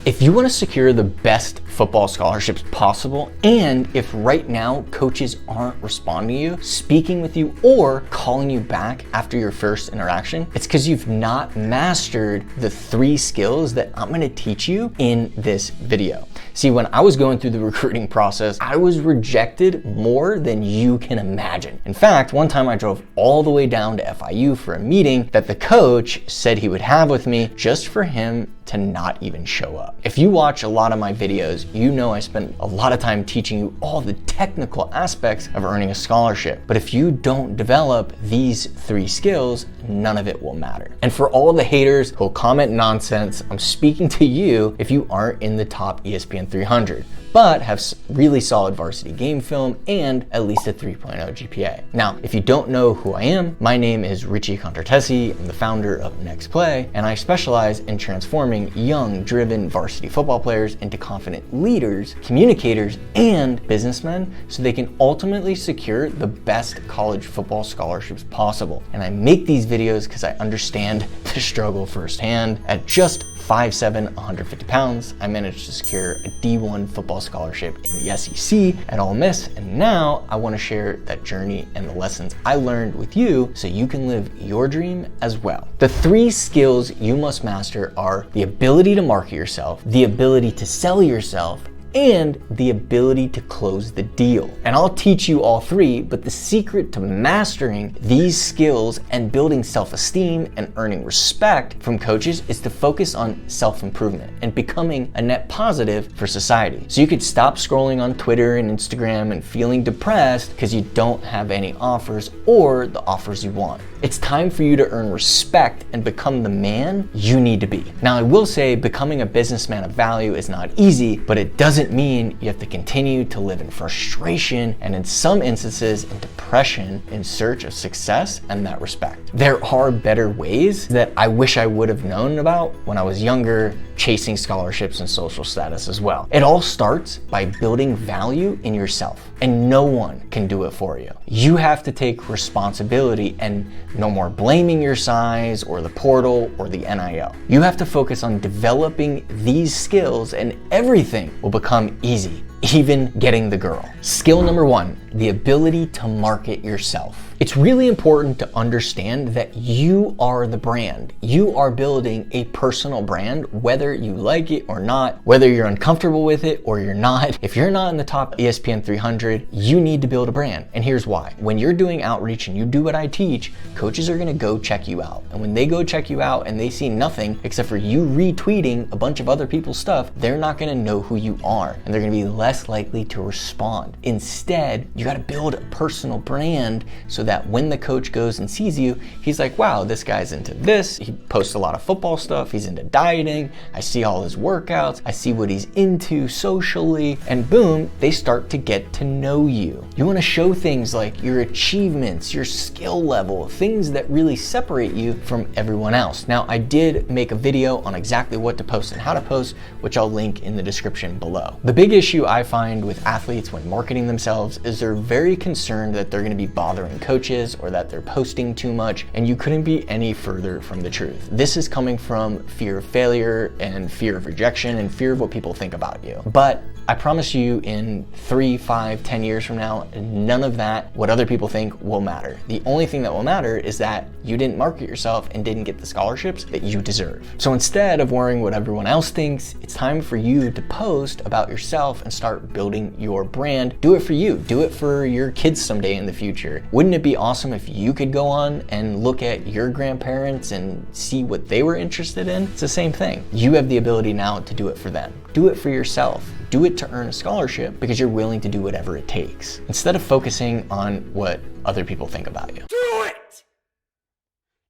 If you want to secure the best football scholarships possible, and if right now coaches aren't responding to you, speaking with you, or calling you back after your first interaction, it's because you've not mastered the 3 skills that I'm going to teach you in this video. See, when I was going through the recruiting process, I was rejected more than you can imagine. In fact, one time I drove all the way down to FIU for a meeting that the coach said he would have with me just for him to not even show up. If you watch a lot of my videos, you know I spend a lot of time teaching you all the technical aspects of earning a scholarship. But if you don't develop these 3 skills, none of it will matter. And for all the haters who'll comment nonsense, I'm speaking to you if you aren't in the top ESPN 300, but have really solid varsity game film and at least a 3.0 GPA. Now, if you don't know who I am, my name is Richie Contartesi. I'm the founder of NextPlay, and I specialize in transforming young, driven varsity football players into confident leaders, communicators, and businessmen so they can ultimately secure the best college football scholarships possible. And I make these videos because I understand the struggle firsthand. At just 5'7", 150 pounds, I managed to secure a D1 football scholarship in the SEC at Ole Miss, and now I want to share that journey and the lessons I learned with you so you can live your dream as well. The 3 skills you must master are the ability to market yourself, the ability to sell yourself, and the ability to close the deal. And I'll teach you all 3, but the secret to mastering these skills and building self-esteem and earning respect from coaches is to focus on self-improvement and becoming a net positive for society. So you could stop scrolling on Twitter and Instagram and feeling depressed because you don't have any offers or the offers you want. It's time for you to earn respect and become the man you need to be. Now, I will say becoming a businessman of value is not easy, but it doesn't mean you have to continue to live in frustration and in some instances in depression in search of success and that respect. There are better ways that I wish I would have known about when I was younger, chasing scholarships and social status as well. It all starts by building value in yourself, and no one can do it for you. You have to take responsibility and no more blaming your size or the portal or the NIL. You have to focus on developing these skills and everything will become easy, even getting the girl. Skill number 1, the ability to market yourself. It's really important to understand that you are the brand. You are building a personal brand, whether you like it or not, whether you're uncomfortable with it or you're not. If you're not in the top ESPN 300, you need to build a brand. And here's why. When you're doing outreach and you do what I teach, coaches are gonna go check you out. And when they go check you out and they see nothing except for you retweeting a bunch of other people's stuff, they're not gonna know who you are and they're gonna be less likely to respond. Instead, you gotta build a personal brand so that when the coach goes and sees you, he's like, wow, this guy's into this. He posts a lot of football stuff. He's into dieting. I see all his workouts. I see what he's into socially. And boom, they start to get to know you. You wanna show things like your achievements, your skill level, things that really separate you from everyone else. Now, I did make a video on exactly what to post and how to post, which I'll link in the description below. The big issue I find with athletes when marketing themselves is they're very concerned that they're gonna be bothering coaches or that they're posting too much, and you couldn't be any further from the truth. This is coming from fear of failure and fear of rejection and fear of what people think about you. But I promise you in 3, 5, 10 years from now, none of that, what other people think, will matter. The only thing that will matter is that you didn't market yourself and didn't get the scholarships that you deserve. So instead of worrying what everyone else thinks, it's time for you to post about yourself and start building your brand. Do it for you. Do it for your kids someday in the future. Wouldn't it be awesome if you could go on and look at your grandparents and see what they were interested in? It's the same thing. You have the ability now to do it for them. Do it for yourself. Do it to earn a scholarship because you're willing to do whatever it takes, instead of focusing on what other people think about you. Do it!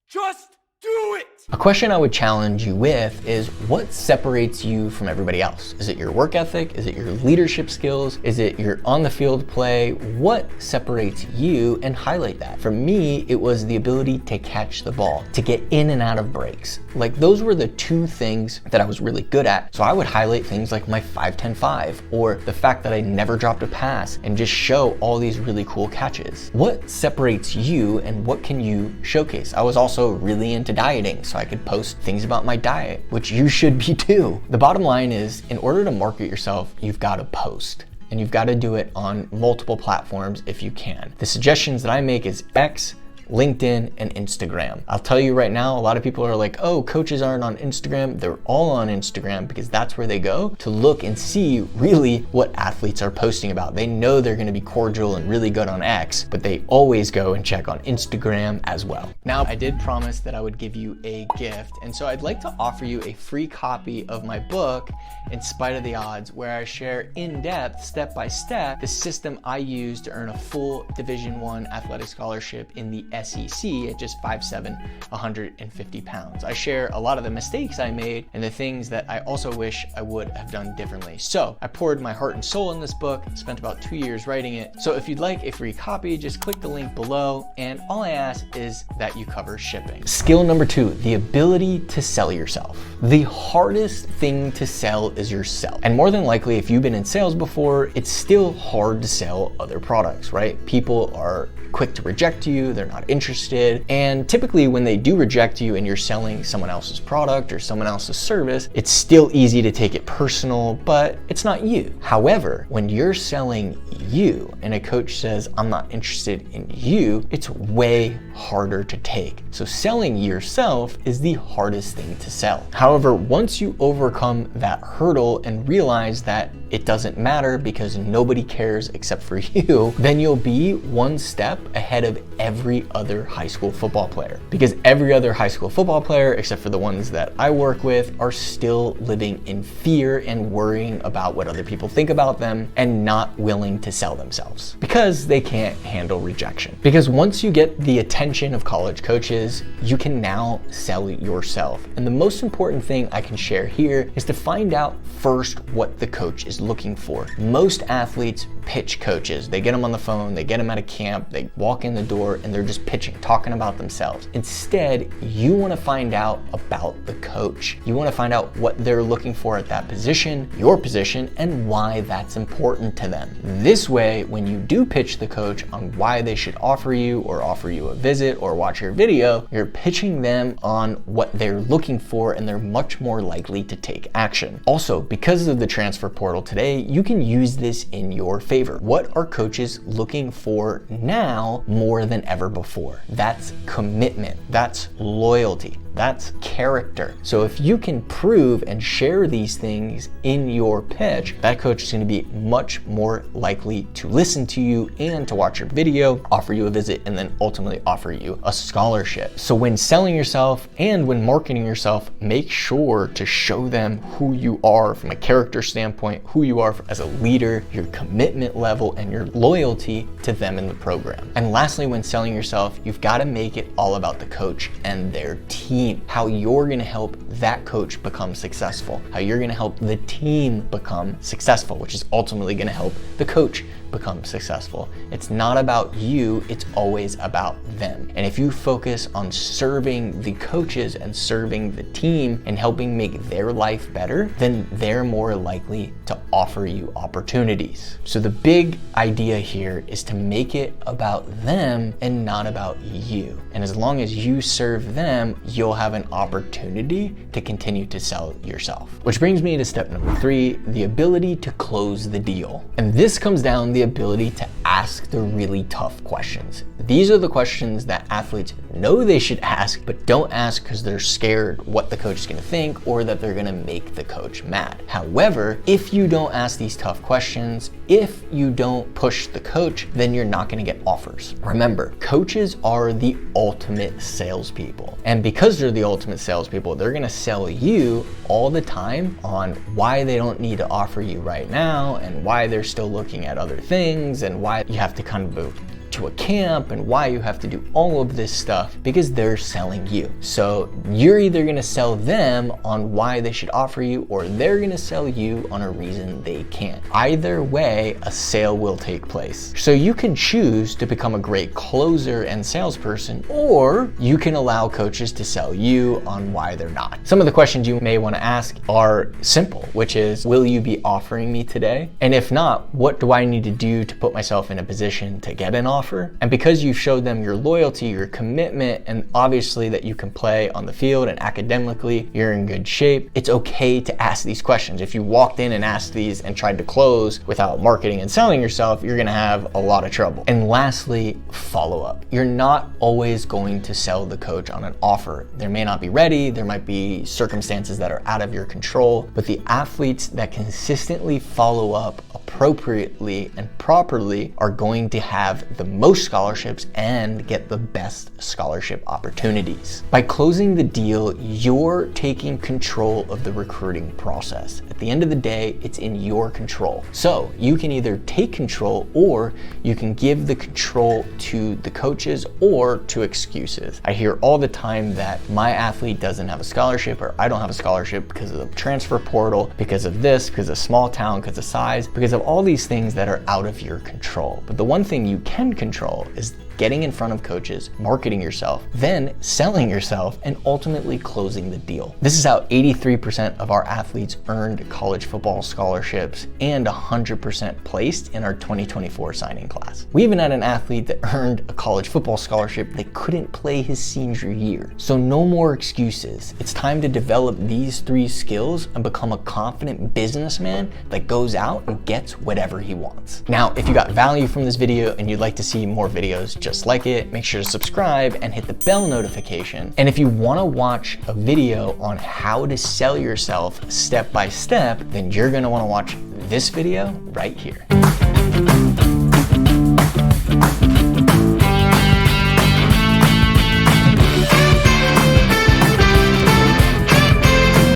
Just do it! A question I would challenge you with is, what separates you from everybody else? Is it your work ethic? Is it your leadership skills? Is it your on the field play? What separates you, and highlight that? For me, it was the ability to catch the ball, to get in and out of breaks. Like, those were the 2 things that I was really good at. So I would highlight things like my 5-10-5 or the fact that I never dropped a pass and just show all these really cool catches. What separates you and what can you showcase? I was also really into dieting. so I could post things about my diet, which you should be too. The bottom line is, in order to market yourself, you've got to post. And you've got to do it on multiple platforms if you can. The suggestions that I make is X, LinkedIn, and Instagram. I'll tell you right now, a lot of people are like, oh, coaches aren't on Instagram. They're all on Instagram because that's where they go to look and see really what athletes are posting about. They know they're gonna be cordial and really good on X, but they always go and check on Instagram as well. Now, I did promise that I would give you a gift, and so I'd like to offer you a free copy of my book, In Spite of the Odds, where I share in depth, step by step, the system I use to earn a full Division I athletic scholarship in the SEC at just 5'7", 150 pounds. I share a lot of the mistakes I made and the things that I also wish I would have done differently. So I poured my heart and soul in this book, spent about 2 years writing it. So if you'd like a free copy, just click the link below, and all I ask is that you cover shipping. Skill number 2, the ability to sell yourself. The hardest thing to sell is yourself. And more than likely, if you've been in sales before, it's still hard to sell other products, right? People are quick to reject you, they're not interested. And typically when they do reject you and you're selling someone else's product or someone else's service, it's still easy to take it personal, but it's not you. However, when you're selling you and a coach says, I'm not interested in you, it's way harder to take. So selling yourself is the hardest thing to sell. However, once you overcome that hurdle and realize that it doesn't matter because nobody cares except for you, then you'll be one step ahead of every other high school football player. Because every other high school football player, except for the ones that I work with, are still living in fear and worrying about what other people think about them and not willing to sell themselves because they can't handle rejection. Because once you get the attention of college coaches, you can now sell yourself. And the most important thing I can share here is to find out first what the coach is looking for. Most athletes pitch coaches. They get them on the phone, they get them at a camp, they walk in the door and they're just pitching, talking about themselves. Instead, you want to find out about the coach. You want to find out what they're looking for at that position, your position, and why that's important to them. This way, when you do pitch the coach on why they should offer you or offer you a visit or watch your video, you're pitching them on what they're looking for and they're much more likely to take action. Also, because of the transfer portal today, you can use this in your favor. What are coaches looking for now more than ever before? That's commitment, that's loyalty, that's character. So if you can prove and share these things in your pitch, that coach is going to be much more likely to listen to you and to watch your video, offer you a visit, and then ultimately offer you a scholarship. So when selling yourself and when marketing yourself, make sure to show them who you are from a character standpoint, who you are as a leader, your commitment level, and your loyalty to them in the program. And lastly, when selling yourself, you've got to make it all about the coach and their team, how you're going to help that coach become successful, how you're going to help the team become successful, which is ultimately going to help the coach become successful. It's not about you, it's always about them. And if you focus on serving the coaches and serving the team and helping make their life better, then they're more likely to offer you opportunities. So the big idea here is to make it about them and not about you. And as long as you serve them, you'll have an opportunity to continue to sell yourself. Which brings me to step number 3, the ability to close the deal. And this comes down the ability to ask the really tough questions. These are the questions that athletes know they should ask, but don't ask because they're scared what the coach is going to think or that they're going to make the coach mad. However, if you don't ask these tough questions, if you don't push the coach, then you're not going to get offers. Remember, coaches are the ultimate salespeople. And because they're the ultimate salespeople, they're going to sell you all the time on why they don't need to offer you right now and why they're still looking at other things and why you have to kind of move to a camp and why you have to do all of this stuff because they're selling you. So you're either going to sell them on why they should offer you or they're going to sell you on a reason they can't. Either way, a sale will take place. So you can choose to become a great closer and salesperson, or you can allow coaches to sell you on why they're not. Some of the questions you may want to ask are simple, which is, will you be offering me today? And if not, what do I need to do to put myself in a position to get an offer? offer. And because you showed them your loyalty, your commitment, and obviously that you can play on the field and academically you're in good shape, it's okay to ask these questions. If you walked in and asked these and tried to close without marketing and selling yourself, you're gonna have a lot of trouble. And lastly, follow up. You're not always going to sell the coach on an offer. There may not be ready, there might be circumstances that are out of your control, but the athletes that consistently follow up appropriately and properly are going to have the most scholarships and get the best scholarship opportunities. By closing the deal, you're taking control of the recruiting process. At the end of the day, it's in your control. So you can either take control or you can give the control to the coaches or to excuses. I hear all the time that my athlete doesn't have a scholarship or I don't have a scholarship because of the transfer portal, because of this, because of small town, because of size, because of all these things that are out of your control. But the one thing you can control is getting in front of coaches, marketing yourself, then selling yourself, and ultimately closing the deal. This is how 83% of our athletes earned college football scholarships and 100% placed in our 2024 signing class. We even had an athlete that earned a college football scholarship that couldn't play his senior year. So no more excuses. It's time to develop these 3 skills and become a confident businessman that goes out and gets whatever he wants. Now, if you got value from this video and you'd like to see more videos just like it, make sure to subscribe and hit the bell notification. And if you want to watch a video on how to sell yourself step by step, then you're going to want to watch this video right here.